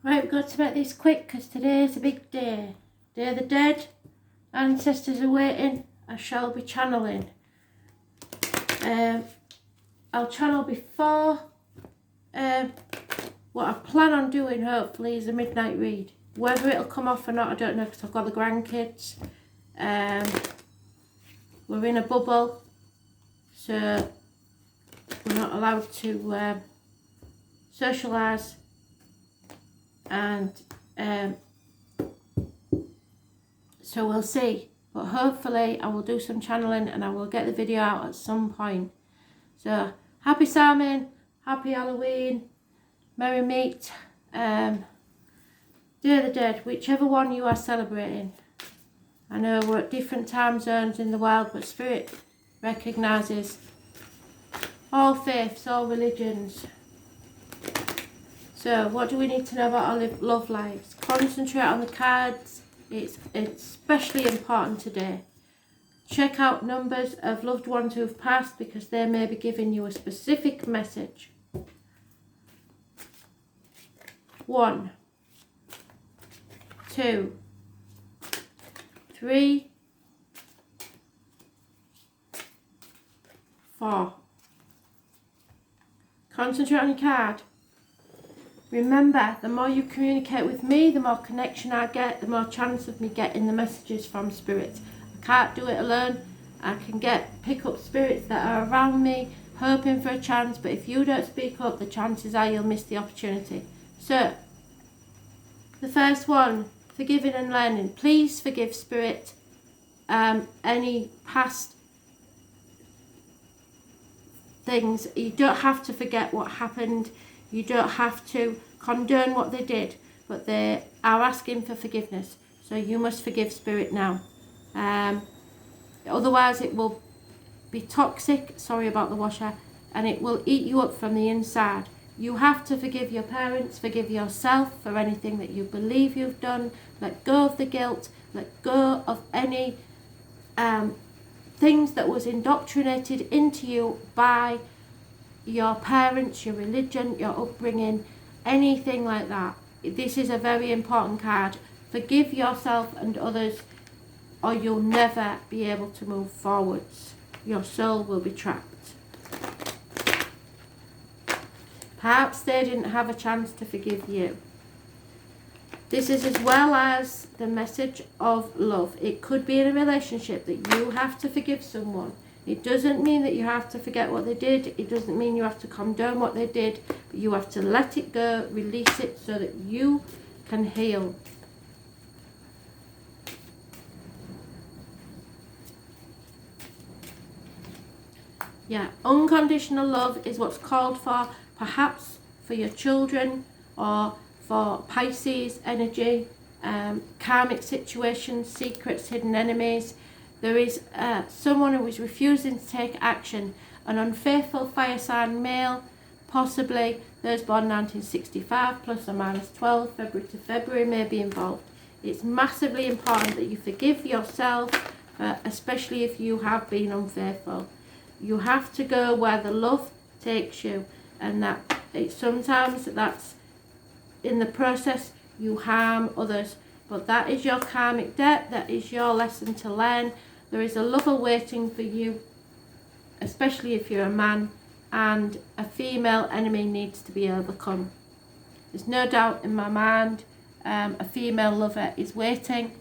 Right, we've got to make this quick because today is a big day. Day of the Dead. Ancestors are waiting. I shall be channeling. I'll channel before. What I plan on doing, hopefully, is a midnight read. Whether it'll come off or not, I don't know, because I've got the grandkids. We're in a bubble, so we're not allowed to socialise, and so we'll see. But hopefully I will do some channeling and I will get the video out at some point. So happy Samhain, happy Halloween, merry meet, Day of the Dead, whichever one you are celebrating. I know we're at different time zones in the world, but Spirit recognises all faiths, all religions. So what do we need to know about our love lives? Concentrate on the cards. It's especially important today. Check out numbers of loved ones who've passed, because they may be giving you a specific message. 1, 2, 3, 4. Concentrate on your card. Remember, the more you communicate with me, the more connection I get, the more chance of me getting the messages from Spirit. I can't do it alone. I can pick up spirits that are around me, hoping for a chance, but if you don't speak up, the chances are you'll miss the opportunity. So, the first one, forgiving and learning. Please forgive Spirit any past things. You don't have to forget what happened. You don't have to condone what they did, but they are asking for forgiveness. So you must forgive Spirit now. Otherwise it will be toxic, sorry about the washer, and it will eat you up from the inside. You have to forgive your parents, forgive yourself for anything that you believe you've done. Let go of the guilt, let go of any things that was indoctrinated into you by your parents, your religion, your upbringing, anything like that. This is a very important card. Forgive yourself and others, or you'll never be able to move forwards. Your soul will be trapped. Perhaps they didn't have a chance to forgive you. This is as well as the message of love. It could be in a relationship that you have to forgive someone. It doesn't mean that you have to forget what they did. It doesn't mean you have to condone what they did. But you have to let it go, release it, so that you can heal. Yeah, unconditional love is what's called for, perhaps for your children or for Pisces energy, karmic situations, secrets, hidden enemies. There is someone who is refusing to take action, an unfaithful fire sign male, possibly those born 1965 plus or minus 12, February to February may be involved. It's massively important that you forgive yourself, especially if you have been unfaithful. You have to go where the love takes you, and that sometimes that's in the process you harm others, but that is your karmic debt, that is your lesson to learn. There is a lover waiting for you, especially if you're a man, and a female enemy needs to be overcome. There's no doubt in my mind a female lover is waiting,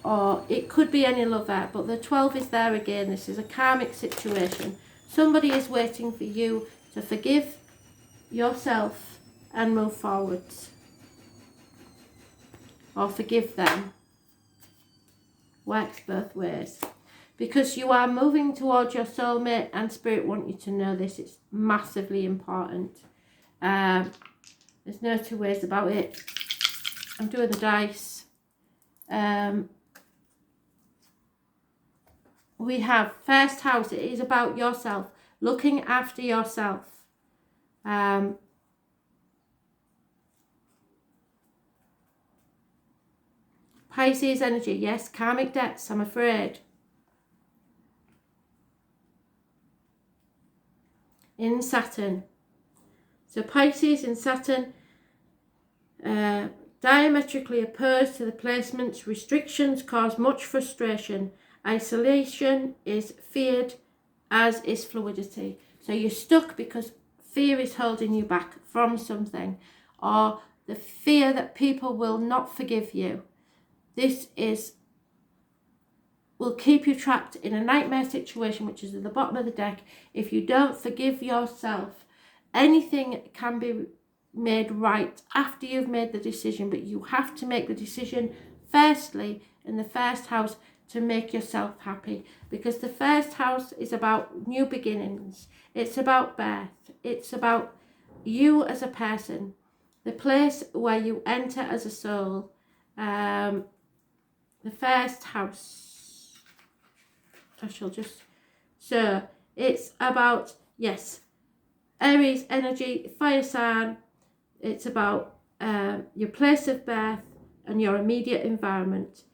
or it could be any lover, but the 12 is there again. This is a karmic situation. Somebody is waiting for you to forgive yourself and move forwards, or forgive them. Works both ways, because you are moving towards your soulmate, and Spirit want you to know this. It's massively important. There's no two ways about it. I'm doing the dice. We have first house. It is about yourself, looking after yourself. Pisces energy, yes, karmic debts, I'm afraid. In Saturn. So Pisces in Saturn, diametrically opposed to the placements. Restrictions cause much frustration. Isolation is feared, as is fluidity. So you're stuck because fear is holding you back from something, or the fear that people will not forgive you. This will keep you trapped in a nightmare situation, which is at the bottom of the deck. If you don't forgive yourself, anything can be made right after you've made the decision, but you have to make the decision firstly in the first house to make yourself happy, because the first house is about new beginnings. It's about birth. It's about you as a person, the place where you enter as a soul. The first house, I shall just, so it's about, yes, Aries energy, fire sign. It's about your place of birth and your immediate environment,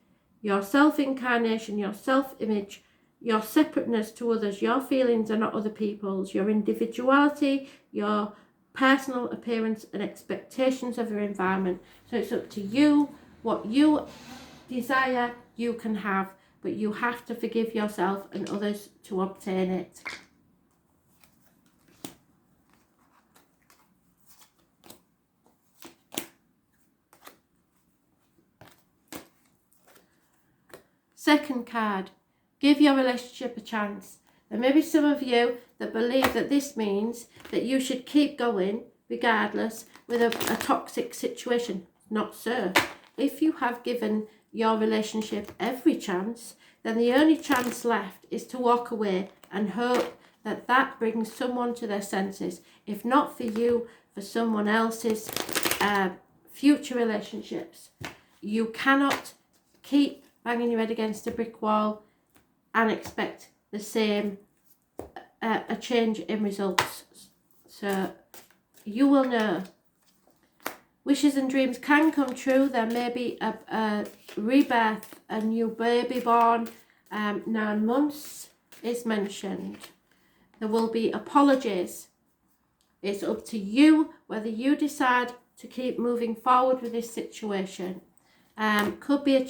your self-incarnation, your self-image, your separateness to others. Your feelings are not other people's. Your individuality, your personal appearance and expectations of your environment. So it's up to you. What you desire, you can have, but you have to forgive yourself and others to obtain it. Second card, give your relationship a chance. There may be some of you that believe that this means that you should keep going regardless with a toxic situation. Not so. If you have given your relationship every chance, then the only chance left is to walk away and hope that that brings someone to their senses. If not for you, for someone else's future relationships. You cannot keep banging your head against a brick wall and expect the same a change in results. So you will know. Wishes and dreams can come true. There may be a rebirth, a new baby born. 9 months is mentioned. There will be apologies. It's up to you whether you decide to keep moving forward with this situation. Could be a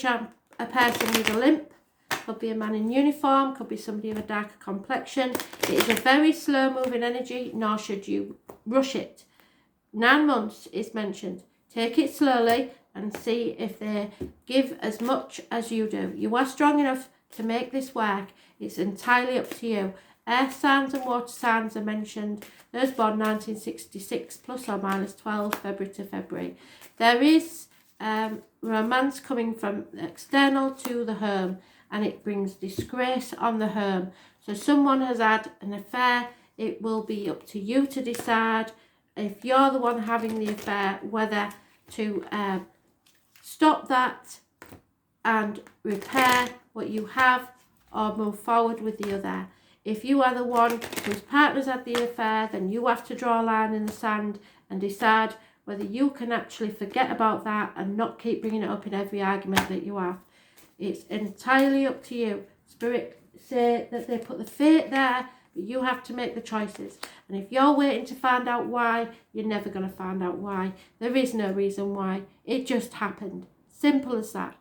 person with a limp, could be a man in uniform, could be somebody of a darker complexion. It is a very slow moving energy, nor should you rush it. 9 months is mentioned. Take it slowly and see if they give as much as you do. You are strong enough to make this work. It's entirely up to you. Earth signs and water signs are mentioned. Those born 1966 plus or minus 12 February to February. There is romance coming from external to the home, and it brings disgrace on the home. So someone has had an affair. It will be up to you to decide, if you're the one having the affair, whether to stop that and repair what you have or move forward with the other. If you are the one whose partner's had the affair, then you have to draw a line in the sand and decide whether you can actually forget about that and not keep bringing it up in every argument that you have. It's entirely up to you. Spirit say that they put the fate there, but you have to make the choices. And if you're waiting to find out why, you're never going to find out why. There is no reason why. It just happened. Simple as that.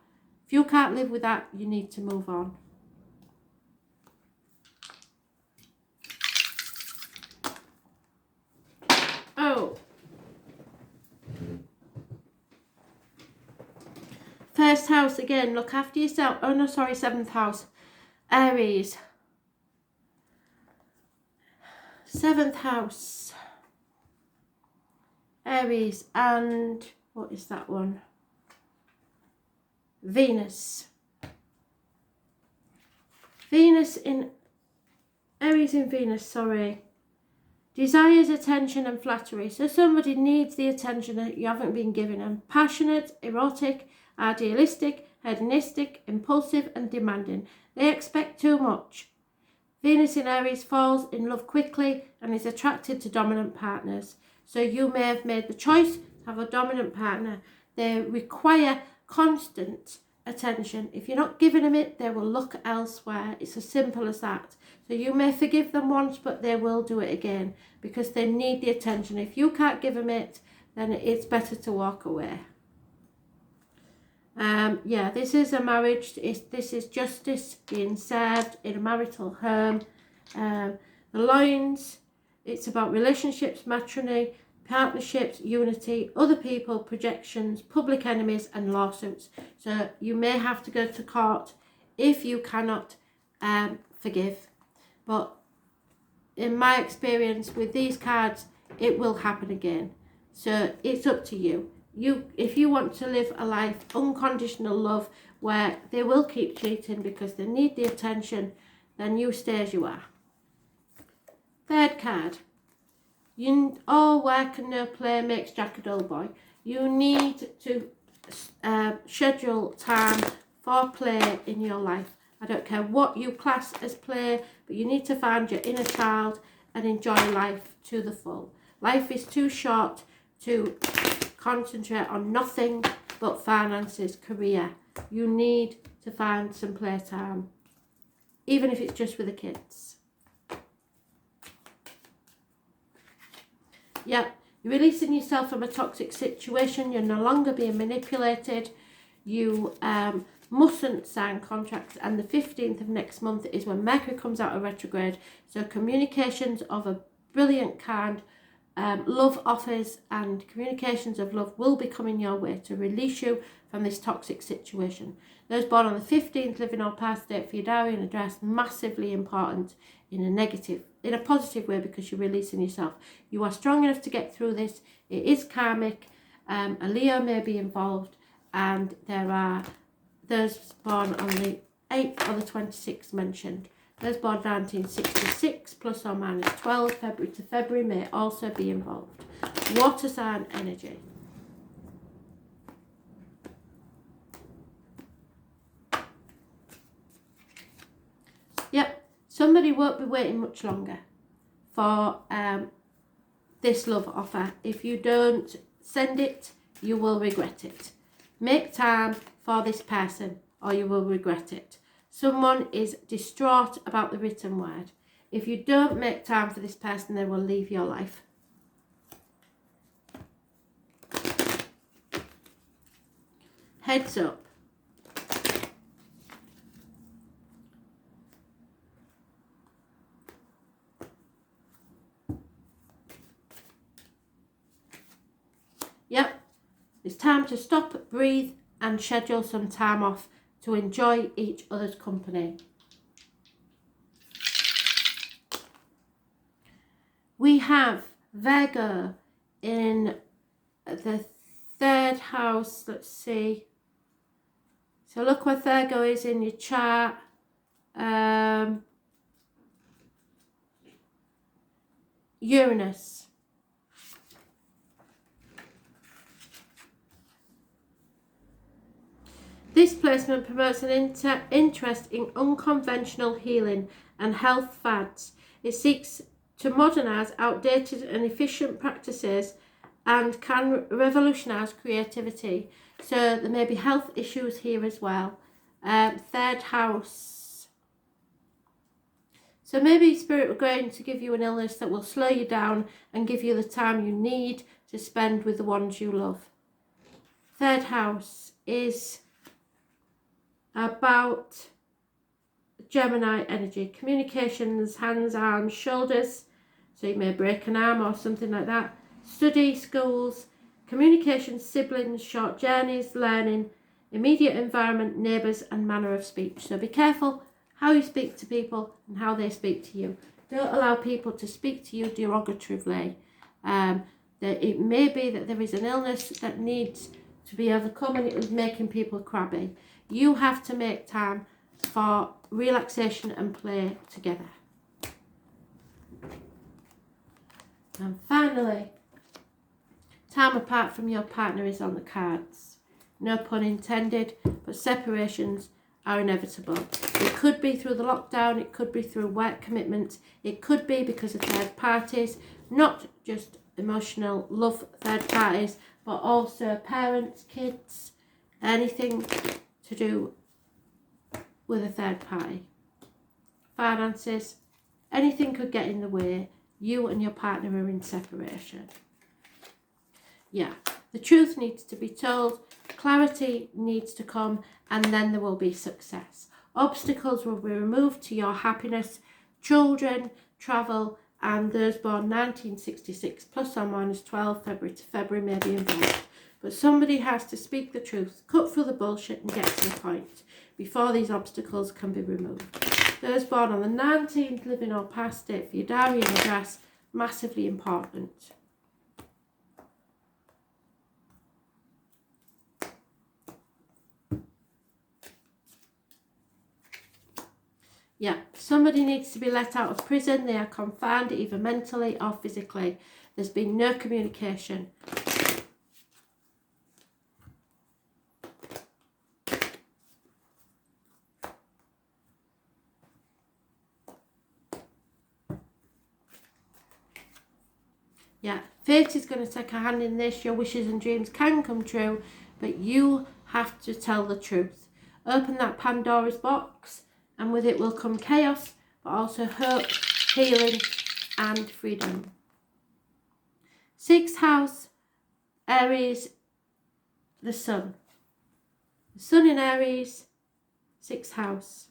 If you can't live with that, you need to move on. Oh. First house again, look after yourself. Oh no, sorry, 7th house. Aries. 7th house. Aries, and what is that one? Venus. Venus in Aries in Venus, sorry. Desires attention and flattery. So somebody needs the attention that you haven't been giving them. Passionate, erotic, idealistic, hedonistic, impulsive and demanding. They expect too much. Venus in Aries falls in love quickly and is attracted to dominant partners. So you may have made the choice to have a dominant partner. They require constant attention. If you're not giving them it, they will look elsewhere. It's as simple as that. So you may forgive them once, but they will do it again because they need the attention. If you can't give them it, then it's better to walk away. Yeah, this is a marriage. This is justice being served in a marital home. The lines, it's about relationships, matrimony, partnerships, unity, other people, projections, public enemies and lawsuits. So you may have to go to court if you cannot forgive. But in my experience with these cards, it will happen again. So it's up to you. If you want to live a life unconditional love where they will keep cheating because they need the attention, then you stay as you are. Third card. All work and no play makes Jack a dull boy. You need to schedule time for play in your life. I don't care what you class as play, but you need to find your inner child and enjoy life to the full. Life is too short to concentrate on nothing but finances, career. You need to find some playtime, even if it's just with the kids. Yep, you're releasing yourself from a toxic situation. You're no longer being manipulated. You mustn't sign contracts, and the 15th of next month is when Mercury comes out of retrograde. So communications of a brilliant kind, love offers and communications of love will be coming your way to release you from this toxic situation. Those born on the 15th, living or past date for your diary and address, massively important in a positive way, because you're releasing yourself. You are strong enough to get through this. It is karmic. A Leo may be involved, and there are those born on the 8th or the 26th mentioned. Those born 1966 plus or minus 12 February to February may also be involved. Water sign energy. Yep, somebody won't be waiting much longer for this love offer. If you don't send it, you will regret it. Make time for this person or you will regret it. Someone is distraught about the written word. If you don't make time for this person, they will leave your life. Heads up. Yep, it's time to stop, breathe and schedule some time off to enjoy each other's company. We have Virgo in the third house. Let's see. So look where Virgo is in your chart. Uranus. This placement promotes an interest in unconventional healing and health fads. It seeks to modernise outdated and efficient practices and can revolutionise creativity. So there may be health issues here as well. Third house. So maybe Spirit are going to give you an illness that will slow you down and give you the time you need to spend with the ones you love. Third house is about Gemini energy, communications, hands, arms, shoulders. So you may break an arm or something like that. Study, schools, communications, siblings, short journeys, learning, immediate environment, neighbours and manner of speech. So be careful how you speak to people and how they speak to you. Don't allow people to speak to you derogatively. It may be that there is an illness that needs to be overcome and it is making people crabby. You have to make time for relaxation and play together. And finally, time apart from your partner is on the cards. No pun intended, but separations are inevitable. It could be through the lockdown, it could be through work commitments, it could be because of third parties, not just emotional love third parties, but also parents, kids, anything to do with a third party. Finances, anything could get in the way. You and your partner are in separation. Yeah, The truth needs to be told, clarity needs to come, and then there will be success. Obstacles will be removed to your happiness. Children, travel, and those born 1966 plus or minus 12 February to February may be involved. But somebody has to speak the truth, cut through the bullshit and get to the point before these obstacles can be removed. Those born on the 19th, living or past date for your diary and address, massively important. Yeah, somebody needs to be let out of prison. They are confined either mentally or physically. There's been no communication. Yeah, fate is going to take a hand in this. Your wishes and dreams can come true, but you have to tell the truth. Open that Pandora's box, and with it will come chaos, but also hope, healing, and freedom. 6th house, Aries, the Sun. The Sun in Aries, 6th house.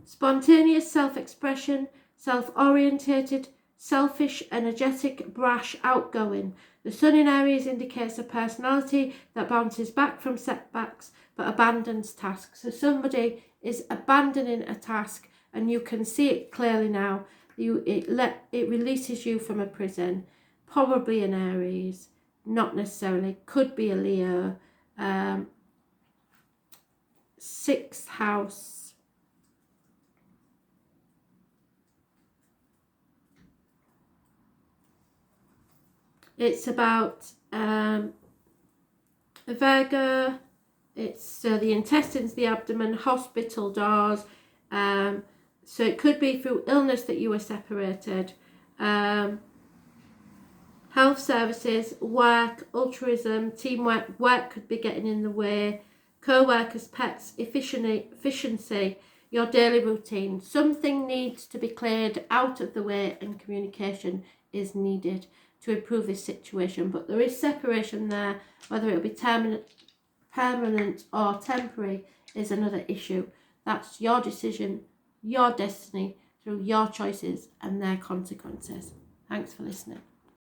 Spontaneous self-expression, self-orientated, selfish, energetic, brash, outgoing. The Sun in Aries indicates a personality that bounces back from setbacks but abandons tasks. So somebody is abandoning a task, and you can see it clearly now. It releases you from a prison. Probably an Aries, not necessarily. Could be a Leo. 6th house. It's about Virgo. It's the intestines, the abdomen, hospital doors. So it could be through illness that you were separated. Health services, work, altruism, teamwork. Work could be getting in the way. Co-workers, pets, efficiency, your daily routine. Something needs to be cleared out of the way, and communication is needed to improve this situation. But there is separation there. Whether it will be permanent or temporary is another issue. That's your decision, your destiny, through your choices and their consequences. Thanks for listening.